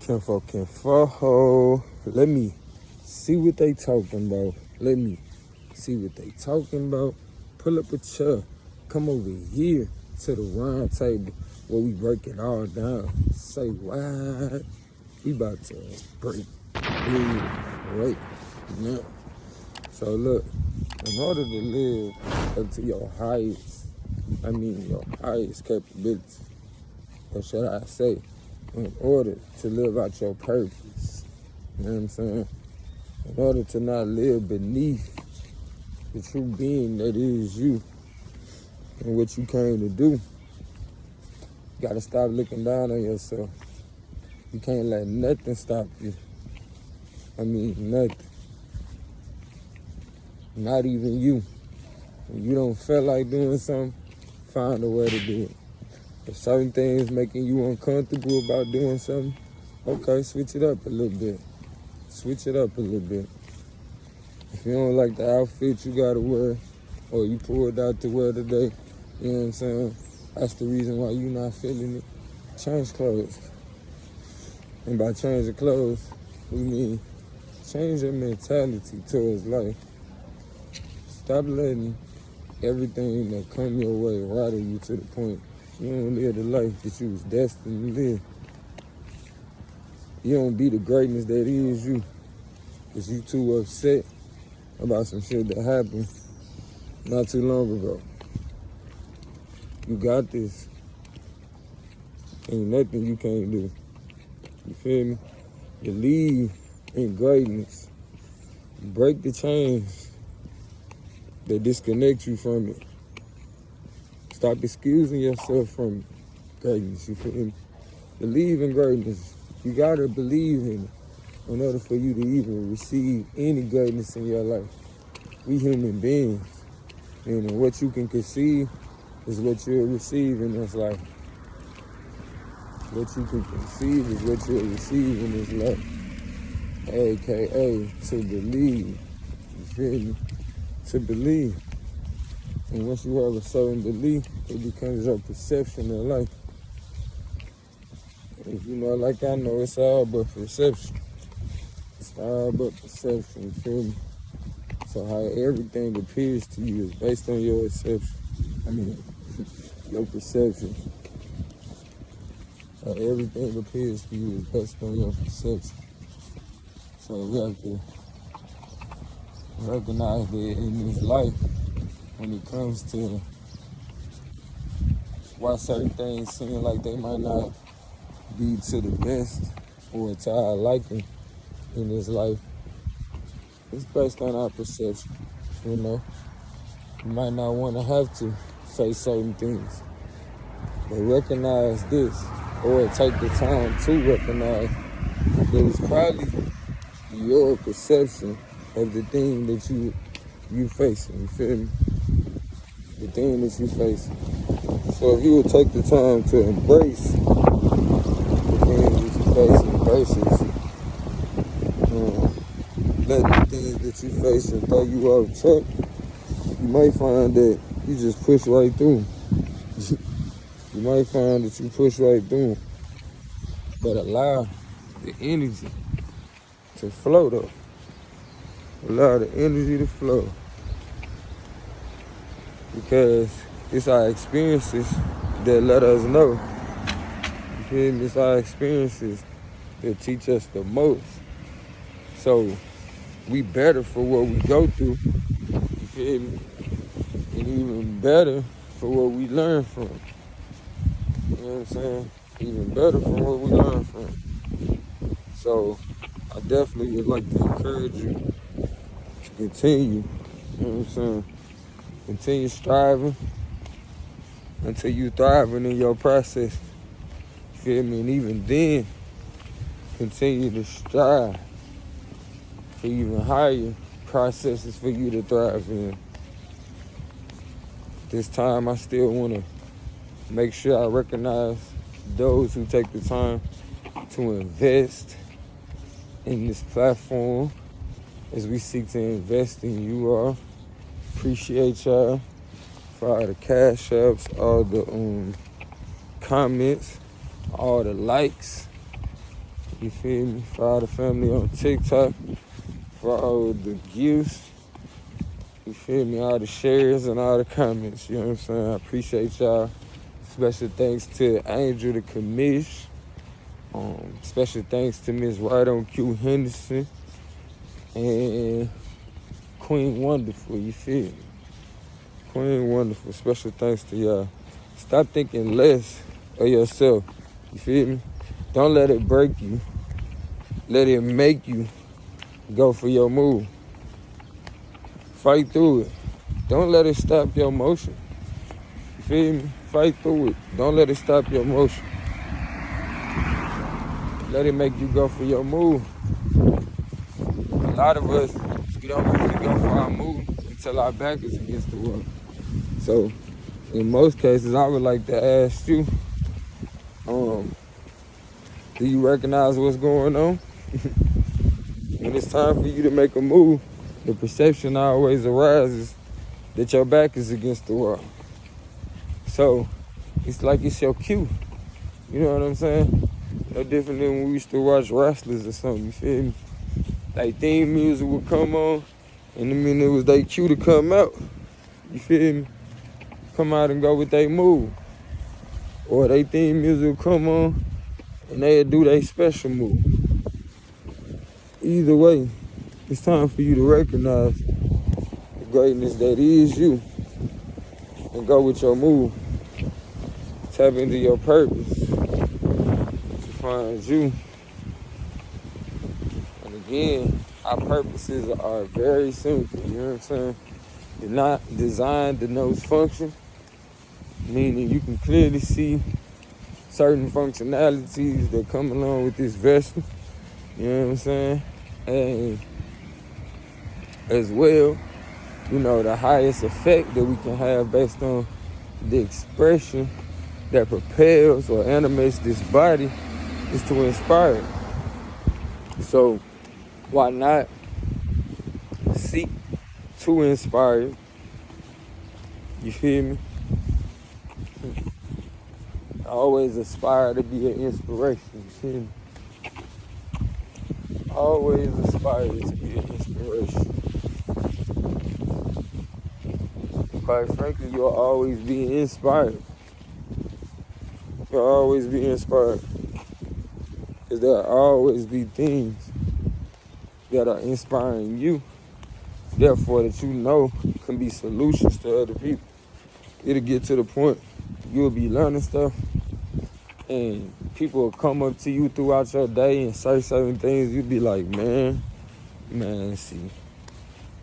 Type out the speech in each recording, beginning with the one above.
Kinfo. Let me see what they talking about. Let me see what they talking about. Pull up a chair. Come over here to the round table where we break it all down. Say what? We about to break it right now. So look, in order to live up to your highest capabilities, or should I say, in order to live out your purpose, you know what I'm saying? In order to not live beneath the true being that is you and what you came to do, you gotta stop looking down on yourself. You can't let nothing stop you. Nothing. Not even you. When you don't feel like doing something, find a way to do it. If certain things making you uncomfortable about doing something, okay, switch it up a little bit. If you don't like the outfit you gotta wear, or you pulled out to wear today, you know what I'm saying? That's the reason why you not feeling it. Change clothes. And by changing clothes, we mean change your mentality towards life. Stop letting everything that come your way rattle you to the point you don't live the life that you was destined to live. You don't be the greatness that is you, because you too upset about some shit that happened not too long ago. You got this. Ain't nothing you can't do. You feel me? Believe in greatness. Break the chains that disconnect you from it. Stop excusing yourself from greatness, you feel me? Believe in greatness. You gotta believe in it in order for you to even receive any greatness in your life. We human beings, and what you can conceive is what you'll receive in this life. What you can conceive is what you'll receive in this life. AKA to believe. You feel me? To believe. And once you have a certain belief, it becomes your perception of life. If you know, like I know, it's all but perception. It's all but perception, you feel me? So how everything appears to you is based on your your perception. How everything appears to you is based on your perception. So we have to recognize that in this life, when it comes to why certain things seem like they might not be to the best or to our liking in this life, it's based on our perception, you know? You might not want to have to say certain things, but recognize this, or take the time to recognize that it's probably your perception of the thing that you facing, you feel me? The thing that you facing. So if you would take the time to embrace the things that you facing versus let the things that you facing throw you off track, you might find that you just push right through. You might find that you push right through. But allow the energy to flow though. Allow the energy to flow. Because it's our experiences that let us know. You feel me? It's our experiences that teach us the most. So we better for what we go through. You feel me? And even better for what we learn from. You know what I'm saying? Even better from what we learn from. So I definitely would like to encourage you to continue. You know what I'm saying? Continue striving until you thriving in your process. You feel me? And even then, continue to strive for even higher processes for you to thrive in. This time, I still want to make sure I recognize those who take the time to invest in this platform as we seek to invest in you all. Appreciate y'all for all the cash apps, all the comments, all the likes. You feel me? For all the family on TikTok, for all the gifts, you feel me? All the shares and all the comments, you know what I'm saying? I appreciate y'all. Special thanks to Angel the Commish. Special thanks to Miss RedDunc Henderson and Queen Wonderful, you feel me? Queen Wonderful, special thanks to y'all. Stop thinking less of yourself, you feel me? Don't let it break you. Let it make you go for your move. Fight through it. Don't let it stop your motion. You feel me? Fight through it. Don't let it stop your motion. Let it make you go for your move. A lot of us, we don't usually go for our move until our back is against the wall. So, in most cases, I would like to ask you, do you recognize what's going on? When it's time for you to make a move, the perception always arises that your back is against the wall. So, it's like it's your cue. You know what I'm saying? No different than when we used to watch wrestlers or something, you feel me? Like theme music would come on, and I mean it was their cue to come out. You feel me? Come out and go with their move. Or they theme music would come on, and they'd do their special move. Either way, it's time for you to recognize the greatness that is you and go with your move. Tap into your purpose to find you. And again, our purposes are very simple, you know what I'm saying? They're not designed to know function, meaning you can clearly see certain functionalities that come along with this vessel, you know what I'm saying? And as well, you know, the highest effect that we can have based on the expression that propels or animates this body is to inspire. So why not seek to inspire? You feel me? I always aspire to be an inspiration, you feel me? Always aspire to be an inspiration. Quite frankly, you'll always be inspired. You'll always be inspired. Because there'll always be things that are inspiring you, therefore that you know can be solutions to other people. It'll get to the point you'll be learning stuff and people will come up to you throughout your day and say certain things. You'll be like, man, see,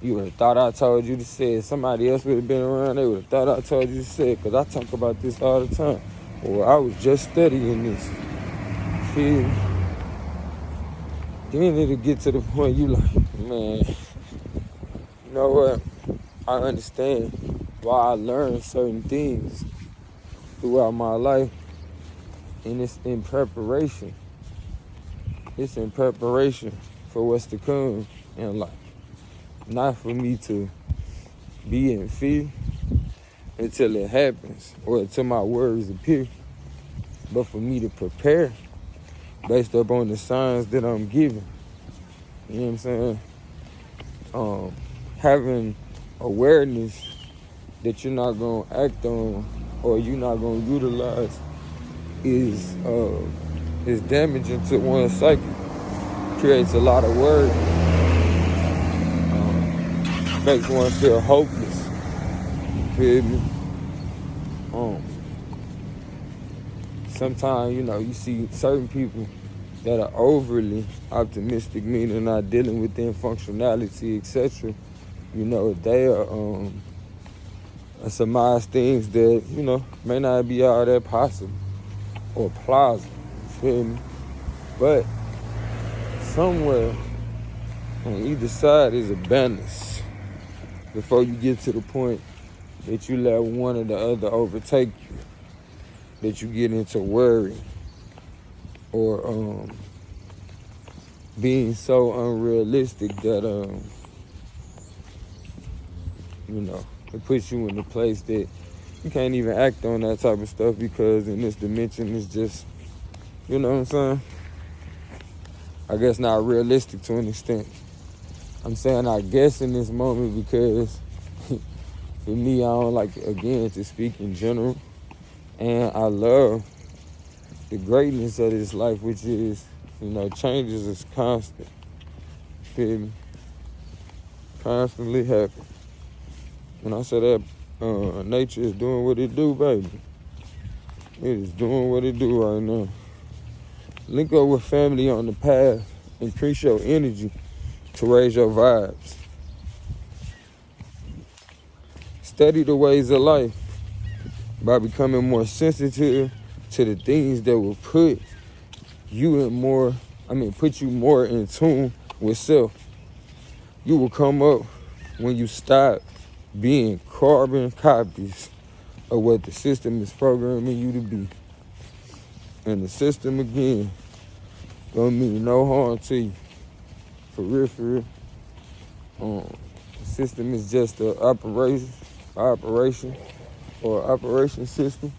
you would have thought I told you to say it. Somebody else would have been around, they would have thought I told you to say it, because I talk about this all the time. Or I was just studying this. Feel me? Then it'll get to the point you like, man, you know what? I understand why I learned certain things throughout my life. And it's in preparation. It's in preparation for what's to come in life. Not for me to be in fear until it happens or until my words appear, but for me to prepare based upon the signs that I'm given. You know what I'm saying? Having awareness that you're not going to act on or you're not going to utilize is damaging to one's psyche. Creates a lot of worry. Makes one feel hopeless. You feel me? Sometimes, you know, you see certain people that are overly optimistic, meaning not dealing within functionality, etc. You know, they are surmise things that, you know, may not be all that possible or plausible. You feel me? But somewhere on either side is a balance before you get to the point that you let one or the other overtake you, that you get into worry or being so unrealistic that you know, it puts you in a place that you can't even act on that type of stuff because in this dimension it's just, you know what I'm saying? I guess not realistic to an extent. I'm saying I guess in this moment because for me, I don't like, again, to speak in general. And I love the greatness of this life, which is, changes is constant. Feel me? Constantly happen. When I say that, nature is doing what it do, baby. It is doing what it do right now. Link up with family on the path. Increase your energy to raise your vibes. Study the ways of life by becoming more sensitive to the things that will put you more in tune with self. You will come up when you stop being carbon copies of what the system is programming you to be. And the system, again, don't mean no harm to you. For real. The system is just an operation or operation system.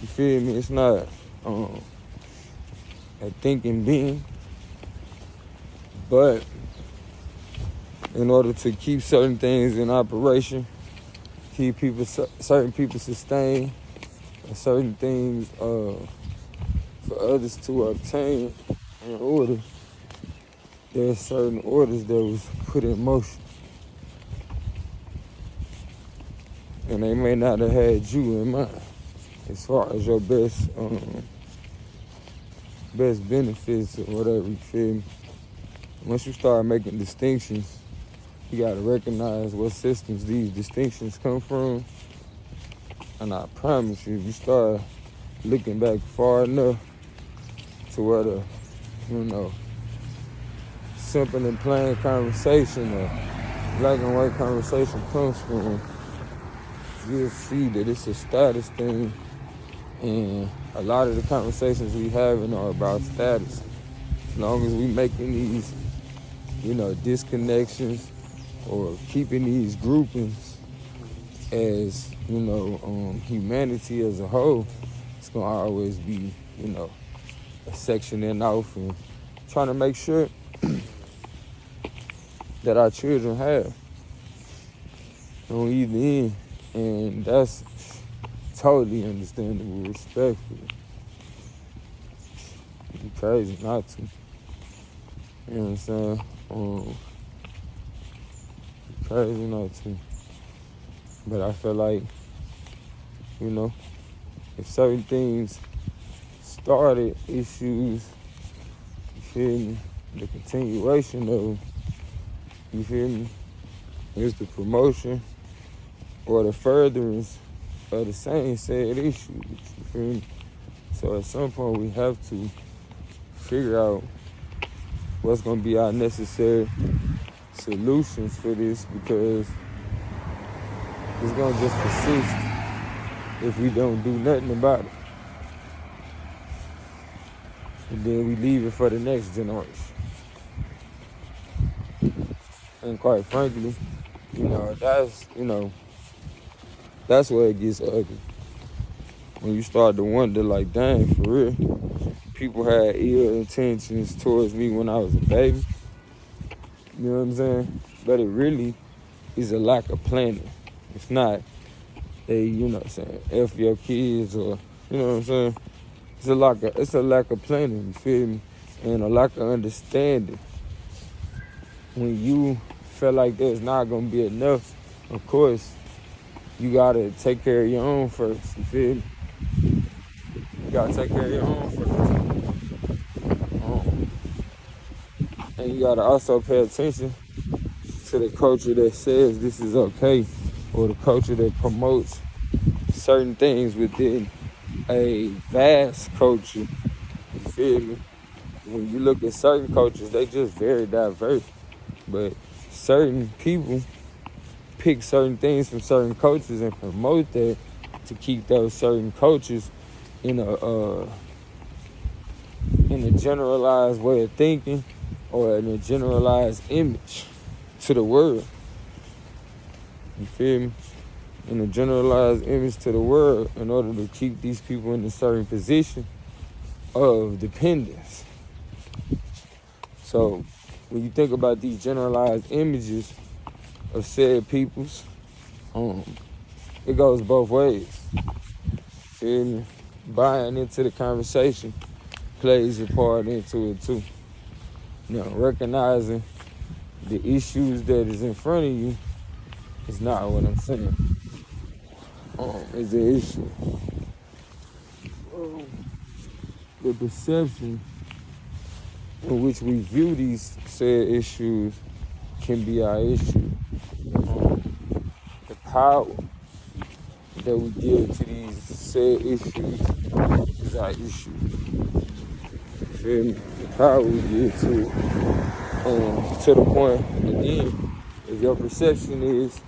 You feel me? It's not a thinking being. But in order to keep certain things in operation, keep certain people sustained, and certain things for others to obtain in order, there's certain orders that was put in motion. And they may not have had you in mind as far as your best benefits or whatever, you feel me? Once you start making distinctions, you gotta recognize what systems these distinctions come from. And I promise you, if you start looking back far enough to where the, simple and plain conversation or black and white conversation comes from, you'll see that it's a status thing. And a lot of the conversations we having are about status. As long as we making these, disconnections or keeping these groupings as, humanity as a whole, it's gonna always be, a sectioning off and trying to make sure that our children have on either end. And that's totally understandable, respectful. It'd be crazy not to. You know what I'm saying? Crazy not to. But I feel like, if certain things started issues, you feel me? The continuation of them, you feel me? Is the promotion or the furtherance of the same said issues, you feel me? So at some point we have to figure out what's gonna be our necessary solutions for this, because it's gonna just persist if we don't do nothing about it. And then we leave it for the next generation. And quite frankly, that's where it gets ugly. When you start to wonder, like, dang, for real, people had ill intentions towards me when I was a baby. You know what I'm saying? But it really is a lack of planning. It's not F your kids or, you know what I'm saying? It's a lack of planning, you feel me? And a lack of understanding. When you feel like there's not gonna be enough, of course, you gotta take care of your own first, you feel me? You gotta take care of your own first. And you gotta also pay attention to the culture that says this is okay, or the culture that promotes certain things within a vast culture, you feel me? When you look at certain cultures, they just very diverse, but certain people pick certain things from certain cultures and promote that to keep those certain cultures in a generalized way of thinking or in a generalized image to the world. You feel me? In a generalized image to the world, in order to keep these people in a certain position of dependence. So when you think about these generalized images of said peoples, it goes both ways. Feel me? Buying into the conversation plays a part into it too. Now, recognizing the issues that is in front of you is not what I'm saying. It's the issue. The perception in which we view these said issues can be our issue. The power that we give to these said issues is our issue. Feel me? The power we give to it. To the point, again, if your perception is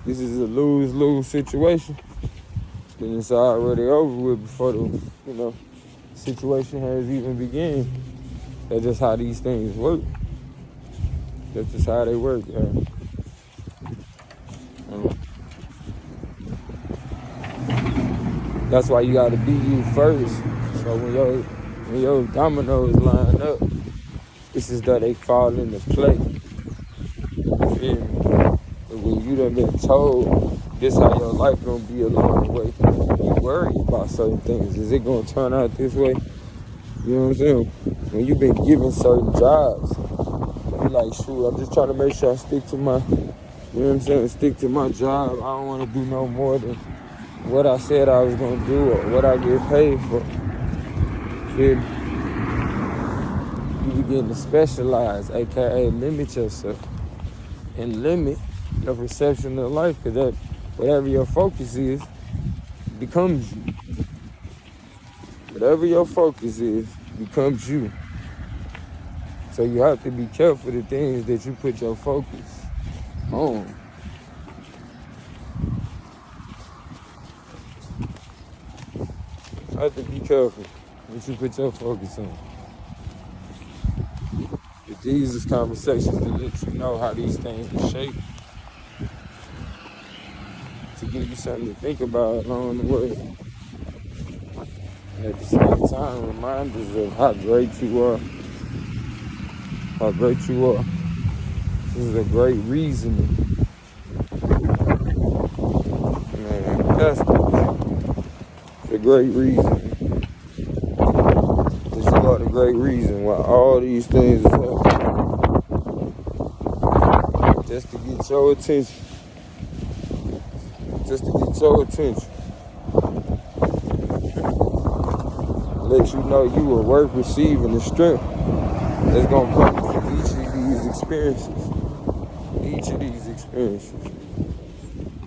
this is a lose-lose situation, then it's already over with before the situation has even begun. That's just how these things work. That's just how they work. That's why you gotta be you first. So when your dominoes line up, this is that they fall into play. You feel me? But when you done been told this how your life gonna be along the way, you worry about certain things. Is it gonna turn out this way? You know what I'm saying? When you've been given certain jobs, you like, shoot, I'm just trying to make sure I stick to my, you know what I'm saying, stick to my job. I don't want to do no more than what I said I was going to do or what I get paid for. Feel me? You begin to specialize, aka limit yourself and limit your perception of life, because that whatever your focus is becomes you. Whatever your focus is becomes you. So you have to be careful the things that you put your focus on. You have to be careful what you put your focus on. But these is conversations to let you know how these things are shaped, to give you something to think about along the way. And at the same time, reminders of how great you are. How great you are. This is a great reasoning. Man, that's a great reason. This is the great reason why all these things is happening. Just to get your attention. Just to get your attention. Let you know you are worth receiving the strength that's gonna come from each of these experiences. Each of these experiences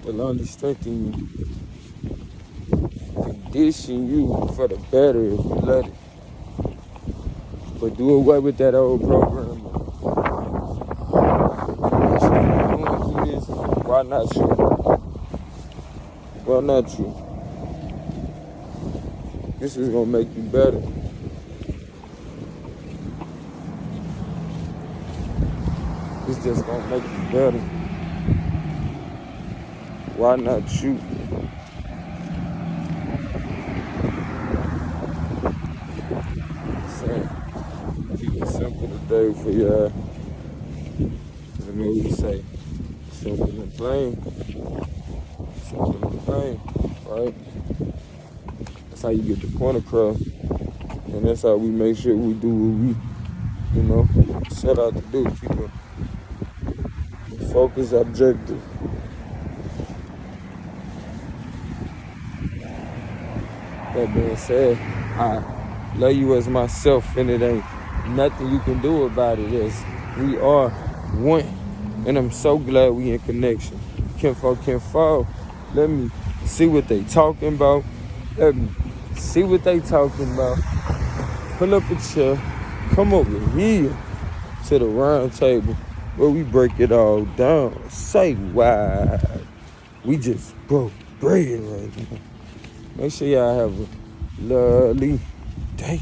will only strengthen you, condition you for the better if you let it. But do away with that old program. Doing this, why not you? Why not you? This is gonna make you better. It's just gonna make you better. Why not you? So, keep it simple today for y'all. Let me say, simple and plain. Simple and plain, right? That's how you get the point across. And that's how we make sure we do what we, set out to do. Keep a focus objective. That being said, I love you as myself, and it ain't nothing you can do about it. As we are one, and I'm so glad we in connection. Kinfolk, let me see what they talking about. Let me see what they talking about. Pull up a chair, come over here to the round table where we break it all down. Say why we just broke bread right now. Make sure y'all have a lovely day.